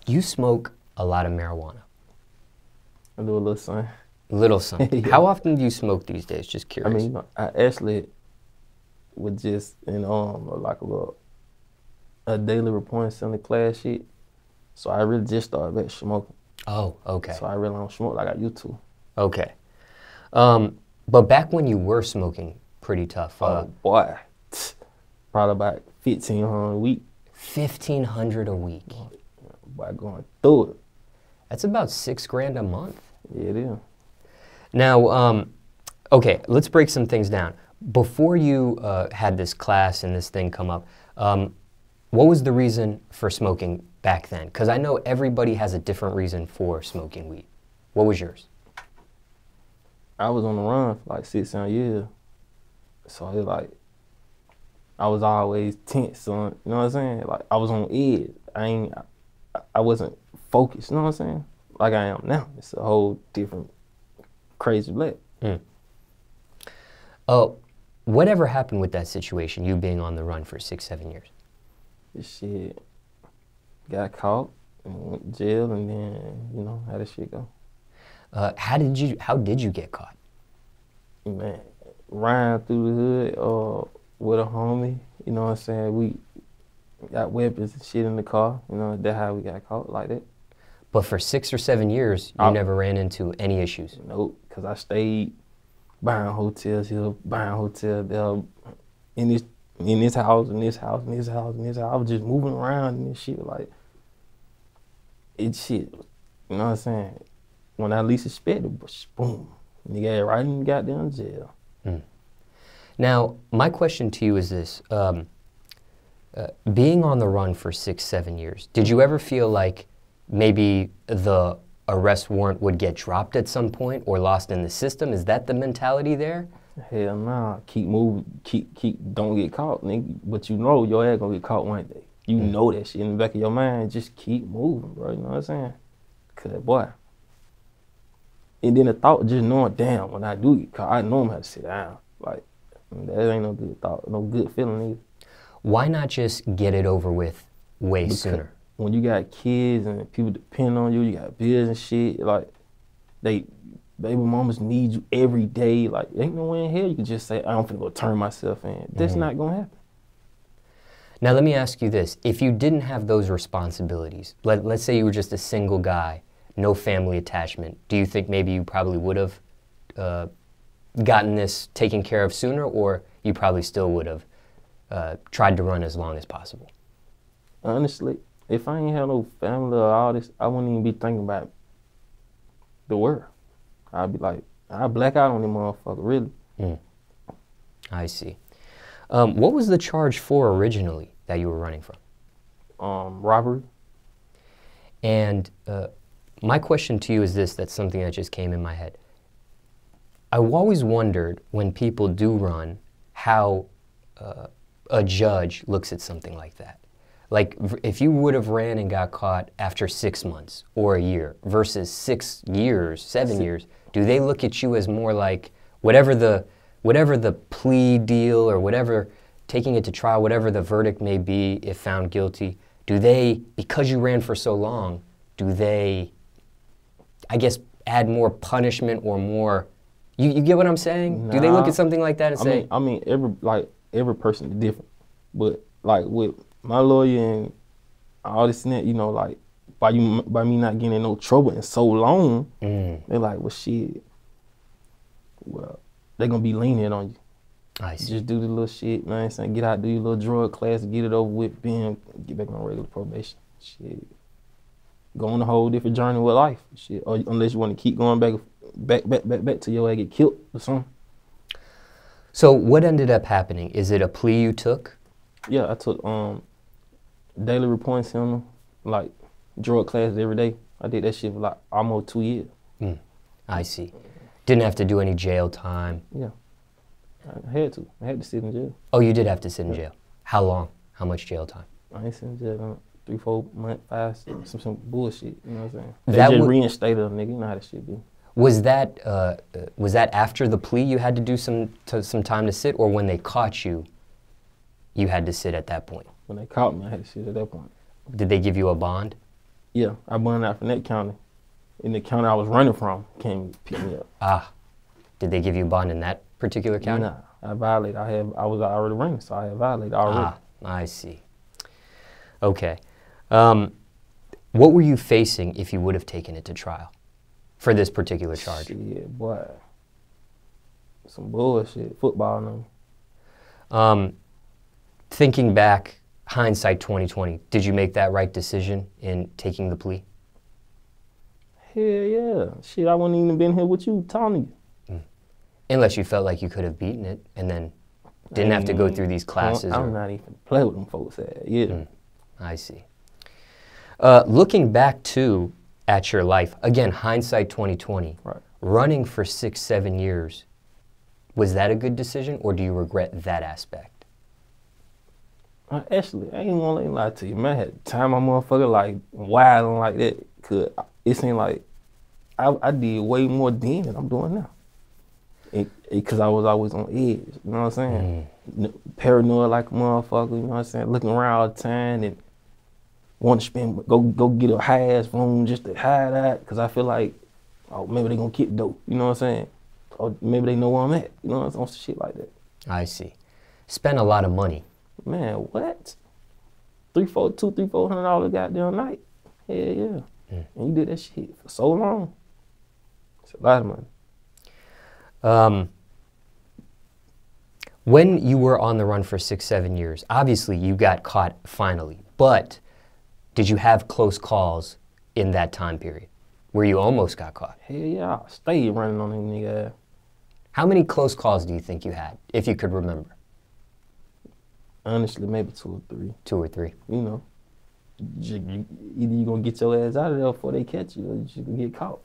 You smoke a lot of marijuana. I do a little something. Little something. Yeah. How often do you smoke these days? Just curious. I mean, I actually would just, like a daily report on the class sheet. So I really just started back smoking. Oh, okay. So I really don't smoke like I used to. Okay. But back when you were smoking pretty tough. Oh boy, probably about 1,500 a week. 1,500 a week. By going through it. That's about $6 grand a month. Yeah, it is. Now, okay, let's break some things down. Before you had this class and this thing come up, what was the reason for smoking back then? Because I know everybody has a different reason for smoking weed. What was yours? I was on the run for like 6, 7 years. So it like, I was always tense, son. You know what I'm saying? Like, I was on edge. I wasn't focused, you know what I'm saying? Like I am now. It's a whole different Krazy Blacx. Oh, whatever happened with that situation, you being on the run for 6, 7 years? This shit got caught and went to jail, and then, how that shit go. How did you get caught? Man, riding through the hood with a homie, you know what I'm saying? We got weapons and shit in the car, that's how we got caught, like that. But for 6 or 7 years, you never ran into any issues? Nope, because I stayed buying hotels here, buying hotels there, in this house, in this house, in this house, in this house. I was just moving around and this shit, like, it's shit, you know what I'm saying? When I least expected, boom, nigga got right in the goddamn jail. Now, my question to you is this. Being on the run for 6, 7 years, did you ever feel like maybe the arrest warrant would get dropped at some point or lost in the system? Is that the mentality there? Hell nah, keep moving, don't get caught, nigga. But you know your ass gonna get caught one day. You know that shit in the back of your mind, just keep moving, bro, you know what I'm saying? Cause boy, and then the thought, just knowing, damn, when I do get caught, I know I'm gonna have to sit down. Like, that ain't no good thought, no good feeling either. Why not just get it over with way sooner? When you got kids and people depend on you, you got bills and shit, like, baby mamas need you every day. Like, ain't no way in hell you can just say, I'm finna go turn myself in. That's not gonna happen. Now, let me ask you this. If you didn't have those responsibilities, let's say you were just a single guy, no family attachment, do you think maybe you probably would have gotten this taken care of sooner, or you probably still would have tried to run as long as possible? Honestly, if I ain't have no family or all this, I wouldn't even be thinking about the world. I'd be like, I'd black out on them motherfucker, really. I see. What was the charge for originally that you were running from? Robbery. And my question to you is this, that's something that just came in my head. I've always wondered when people do run how a judge looks at something like that. Like, if you would have ran and got caught after 6 months or a year versus 6 years, 7 years, do they look at you as more like whatever the plea deal or whatever, taking it to trial, whatever the verdict may be if found guilty, do they, because you ran for so long, do they, I guess, add more punishment or more, you get what I'm saying? Nah, do they look at something like that and say? I mean, every person is different, but like with my lawyer and all this and that, like by me not getting in no trouble in so long, they like, well, shit, well, they gonna be lenient on you. I see. Just do the little shit, you know what I'm saying? Get out, do your little drug class, get it over with, get back on regular probation. Shit, go on a whole different journey with life. Shit, or unless you want to keep going back till your ass get killed or something. So what ended up happening? Is it a plea you took? Yeah, I took daily reports on them, like drug classes every day. I did that shit for like almost 2 years. I see. Didn't have to do any jail time. Yeah, I had to. I had to sit in jail. Oh, you did have to sit in jail. How long? How much jail time? I ain't sitting in jail 3, 4 months, 5, 6, some bullshit. You know what I'm saying? That They just reinstated a nigga. You know how that shit be. Was that after the plea you had to do some time to sit, or when they caught you, you had to sit at that point? When they caught me, I had to sit at that point. Did they give you a bond? Yeah, I burned out from that county. In the county I was running from, came pick me up. Ah, did they give you a bond in that particular county? Nah, I violated. I was already running, so I had violated already. Ah, I see. Okay. What were you facing if you would have taken it to trial for this particular charge? Shit, boy. Some bullshit. Football and them. Thinking back, hindsight 2020, did you make that right decision in taking the plea? Hell yeah. Shit, I wouldn't even been here with you talking to you. Unless you felt like you could have beaten it and then didn't have to go through these classes. I'm not even play with them folks at. Yeah. I see. Looking back too at your life, again, hindsight 2020, Right. running for 6-7 years, was that a good decision or do you regret that aspect? Actually, I ain't gonna lie to you, man. I had time my motherfucker like wilding like that. Cause it seemed like I did way more then than I'm doing now. Cause I was always on edge, you know what I'm saying? Paranoid like a motherfucker, you know what I'm saying? Looking around all the time and want to spend, go get a high ass room just to hide that. Cause I feel like, oh, maybe they gonna keep dope, you know what I'm saying? Or maybe they know where I'm at, you know what I'm saying? Some shit like that. I see. Spent a lot of money. Man, what? $300-$400 goddamn night. Hell yeah. And you did that shit for so long. It's a lot of money. When you were on the run for 6-7 years, obviously you got caught finally, but did you have close calls in that time period where you almost got caught? Hell yeah, I stayed running on them nigga. How many close calls do you think you had, if you could remember? Honestly, maybe 2 or 3. 2 or 3. You know, either you gonna get your ass out of there before they catch you, or you gonna get caught.